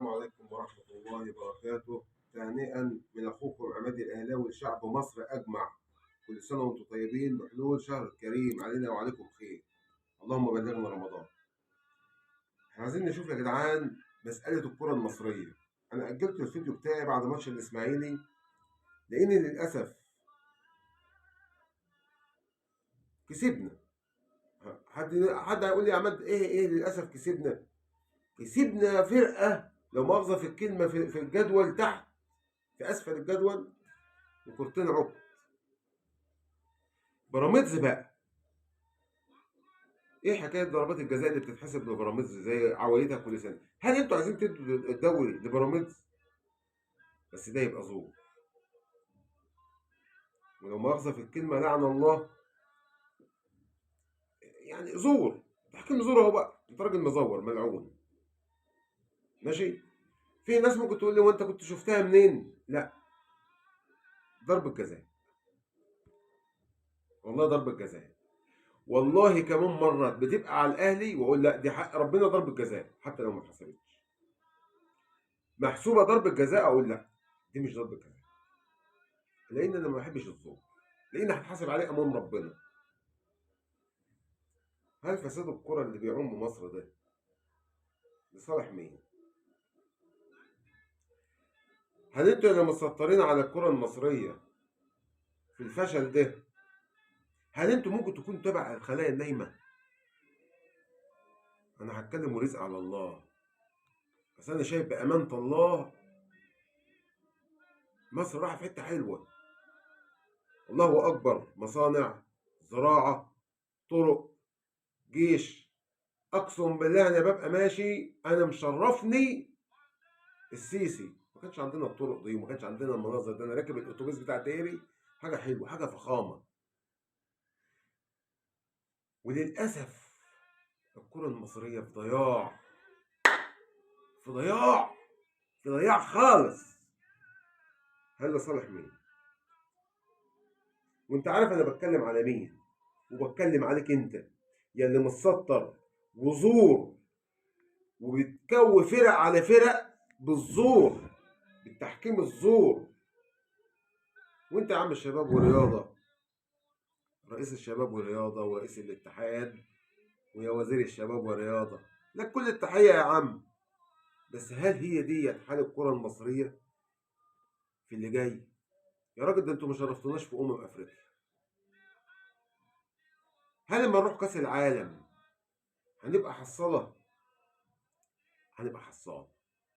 السلام عليكم ورحمة الله وبركاته. ثانيا من أخوكم عماد الأهلاوي لشعب مصر أجمع. كل سنة وأنتم طيبين بحلول شهر كريم علينا وعليكم خير. اللهم بلغنا رمضان. احنا عايزين نشوف يا جدعان مسألة الكرة المصرية. أنا أجلت الفيديو بتاعي بعد ماتش الإسماعيلي لأن للأسف كسبنا. حد هيقول لي يا عماد إيه للأسف كسبنا؟ كسبنا فرقة لو مؤاخذة في الكلمة في الجدول تحت، في أسفل الجدول، وكورتين عقد. بيراميدز بقى، ايه حكايه ضربات الجزاء اللي بتتحسب لبيراميدز زي عوايدها كل سنه؟ هل انتوا عايزين تدوا الدوري لبيراميدز؟ بس ده يبقى زور، ولو مؤاخذه في الكلمه لعن الله، يعني زور. تحكيم زور اهو بقى، انت راجل مزور ملعون. ماشي. في ناس ممكن تقول لي وانت كنت شفتها منين؟ لا، ضربه جزاء، والله ضربه جزاء. والله كمان مرات بتبقى على الاهلي واقول لا دي حق ربنا ضربه جزاء حتى لو ما اتحسبتش. محسوبه ضربه جزاء اقول لا دي مش ضربه جزاء، لان انا ما بحبش الظلم، لان هتحاسب عليه امام ربنا. هل فساد الكرة اللي بيعم مصر ده لصالح مين؟ هل انتوا اللي مسيطرين على الكرة المصرية في الفشل ده؟ هل انتوا ممكن تكونوا تبع الخلايا النايمة؟ انا هتكلم ورزق على الله، بس انا شايف بأمانة الله مصر رايحة في حتة حلوة. الله اكبر، مصانع، زراعة، طرق، جيش. اقسم بالله انا ببقى ماشي انا مشرفني السيسي. ما كانش عندنا الطرق دي وما كانش عندنا المناظر دي. انا راكب الاتوبيس بتاع ديري، حاجه حلوه، حاجه فخامه. وللاسف الكره المصريه في ضياع، في ضياع، في ضياع خالص. هل لصالح مين؟ وانت عارف انا بتكلم على مين، وبتكلم عليك انت يا اللي متستر وزور وبتكوي فرق على فرق بالزور، بالتحكيم الزور. وانت يا عم الشباب والرياضه، رئيس الشباب والرياضه ورئيس الاتحاد ويا وزير الشباب والرياضه، لك كل التحيه يا عم. بس هل هي ديت حال الكره المصريه في اللي جاي؟ يا راجل ده انتوا ما شرفتوناش في افريقيا. هل لما نروح كاس العالم هنبقى حصاله؟ هنبقى حصاله.